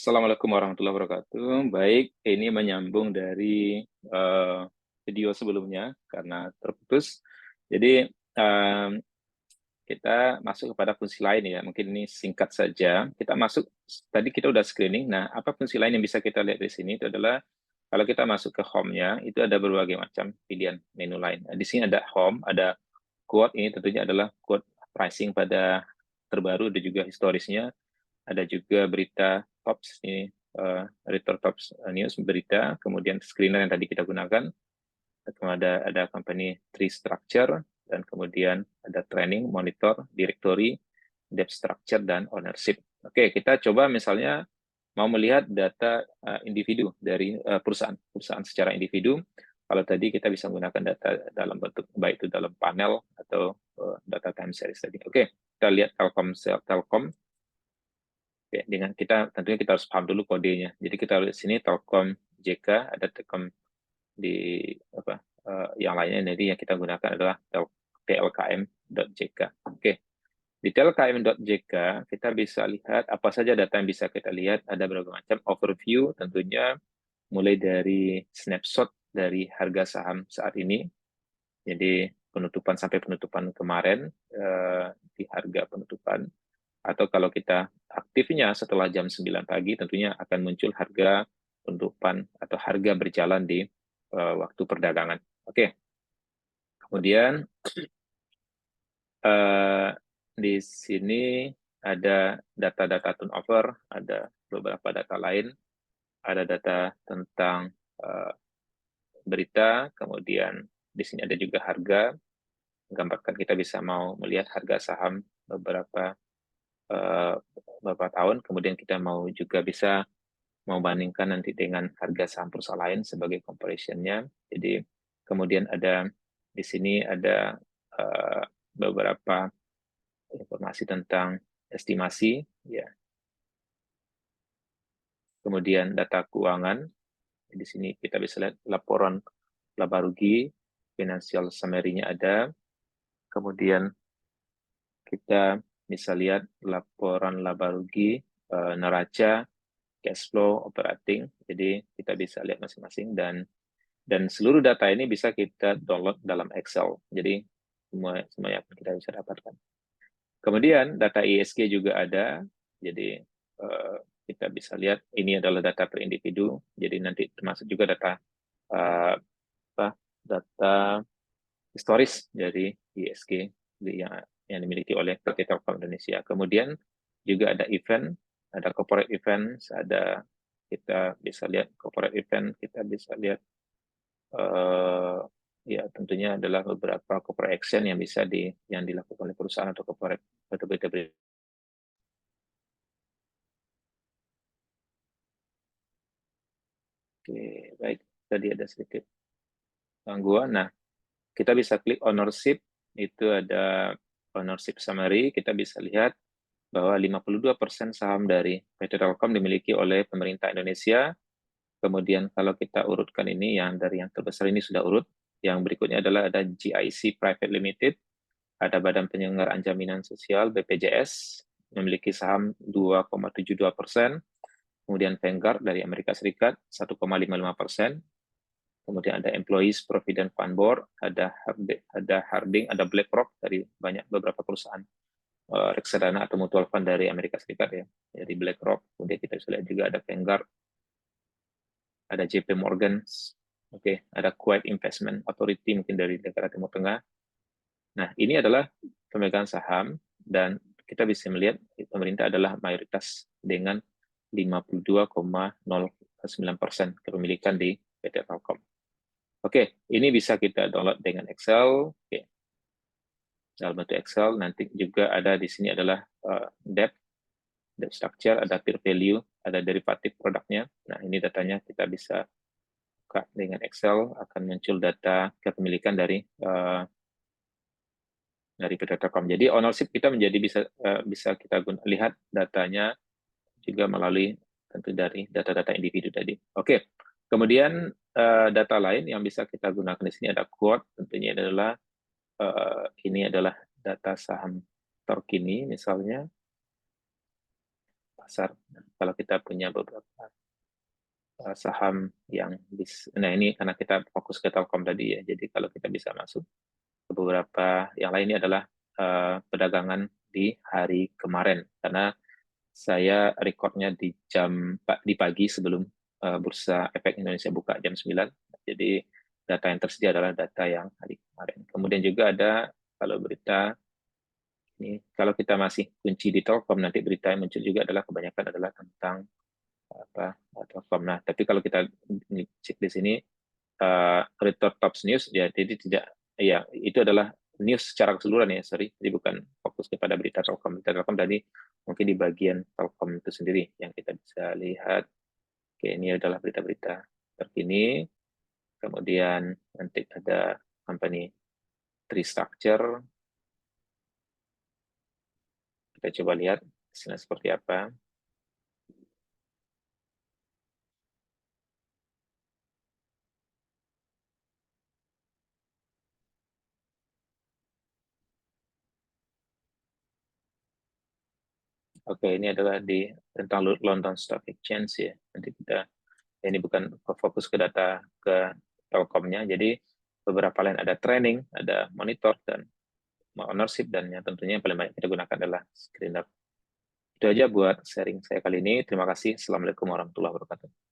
Assalamualaikum warahmatullahi wabarakatuh. Baik, ini menyambung dari video sebelumnya karena terputus. Jadi kita masuk kepada fungsi lain ya. Mungkin ini singkat saja. Kita masuk tadi kita udah screening. Nah, apa fungsi lain yang bisa kita lihat di sini itu adalah kalau kita masuk ke home-nya itu ada berbagai macam pilihan menu lain. Nah, di sini ada home, ada quote, ini tentunya adalah quote pricing pada terbaru, ada juga historisnya, ada juga berita tops ini, editor tops news berita, kemudian screener yang tadi kita gunakan, kemudian ada company tree structure, dan kemudian ada training, monitor, directory, depth structure, dan ownership. Oke, kita coba misalnya mau melihat data individu dari perusahaan secara individu. Kalau tadi kita bisa menggunakan data dalam bentuk baik itu dalam panel atau data time series tadi. Oke, kita lihat Telkom. Oke, dengan tentunya kita harus paham dulu kodenya. Jadi kita lihat sini Telkom JK, ada Telkom di yang lainnya. Jadi yang kita gunakan adalah tlkm.jk. Oke, di tlkm.jk kita bisa lihat apa saja data yang bisa kita lihat. Ada berbagai macam overview, tentunya mulai dari snapshot dari harga saham saat ini. Jadi penutupan sampai penutupan kemarin, di harga penutupan. Atau kalau kita aktifnya setelah jam 9 pagi, tentunya akan muncul harga penutupan atau harga berjalan di waktu perdagangan. Oke, kemudian di sini ada data-data turnover, ada beberapa data lain, ada data tentang berita, kemudian di sini ada juga harga, menggambarkan kita bisa mau melihat harga saham beberapa tahun, kemudian kita mau juga bisa membandingkan nanti dengan harga saham perusahaan lain sebagai comparison-nya. Jadi kemudian ada di sini ada beberapa informasi tentang estimasi, ya. Kemudian data keuangan. Di sini kita bisa lihat laporan laba rugi, financial summary-nya ada. Kemudian kita bisa lihat laporan laba rugi, neraca, cash flow, operating. Jadi kita bisa lihat masing-masing, dan seluruh data ini bisa kita download dalam Excel. Jadi semua yang kita bisa dapatkan. Kemudian data ISG juga ada. Jadi kita bisa lihat ini adalah data per individu. Jadi nanti termasuk juga data data historis dari ISG yang dimiliki oleh PT Telkom Indonesia. Kemudian juga ada event, ada corporate event, kita bisa lihat corporate event, kita bisa lihat ya tentunya adalah beberapa corporate action yang bisa yang dilakukan oleh perusahaan atau corporate atau berita-berita. Oke, baik. Tadi ada sedikit gangguan. Nah, kita bisa klik ownership, itu ada ownership summary, kita bisa lihat bahwa 52% saham dari PT Telkom dimiliki oleh pemerintah Indonesia. Kemudian kalau kita urutkan ini, dari yang terbesar ini sudah urut. Yang berikutnya adalah ada GIC Private Limited, ada Badan Penyelenggaraan Jaminan Sosial BPJS, memiliki saham 2,72%. Kemudian Vanguard dari Amerika Serikat 1,55%. Kemudian ada Employees Provident Fund Board, ada Harding, ada BlackRock dari beberapa perusahaan reksadana atau mutual fund dari Amerika Serikat ya, dari BlackRock. Kemudian kita bisa lihat juga ada Vanguard, ada JP Morgan, oke, ada Kuwait Investment Authority mungkin dari negara Timur Tengah. Nah, ini adalah pemegang saham, dan kita bisa melihat pemerintah adalah mayoritas dengan 52,09% kepemilikan di PT Telkom. Oke, ini bisa kita download dengan Excel. Oke. Dalam bentuk Excel, nanti juga ada di sini adalah depth structure, ada peer value, ada derivatif produknya. Nah, ini datanya kita bisa buka dengan Excel, akan muncul data kepemilikan dari PT Telkom. Jadi ownership kita bisa kita lihat datanya juga melalui tentu dari data-data individu tadi. Oke. Kemudian data lain yang bisa kita gunakan di sini ada quote, tentunya adalah ini adalah data saham terkini, misalnya pasar. Nah, kalau kita punya beberapa saham yang nah ini karena kita fokus ke Telkom tadi ya, jadi kalau kita bisa masuk ke beberapa yang lain ini adalah perdagangan di hari kemarin, karena saya recordnya di pagi sebelum Bursa Efek Indonesia buka jam 9, jadi data yang tersedia adalah data yang hari kemarin. Kemudian juga ada kalau berita ini, kalau kita masih kunci di Telkom, nanti berita yang muncul juga adalah kebanyakan adalah tentang Telkom. Nah, tapi kalau kita cek di sini Return Top News, ya jadi tidak, ya itu adalah news secara keseluruhan ya, sorry, jadi bukan fokus kepada berita Telkom. Berita Telkom tadi mungkin di bagian Telkom itu sendiri yang kita bisa lihat. Oke, ini adalah berita-berita terkini. Kemudian nanti ada company tree structure. Kita coba lihat hasilnya seperti apa. Oke, ini adalah tentang London Stock Exchange ya. Nanti kita, ini bukan fokus ke data ke Telkomnya, jadi beberapa lain ada training, ada monitor, dan ownership, dan yang tentunya yang paling banyak kita gunakan adalah screener. Itu aja buat sharing saya kali ini. Terima kasih. Assalamualaikum warahmatullahi wabarakatuh.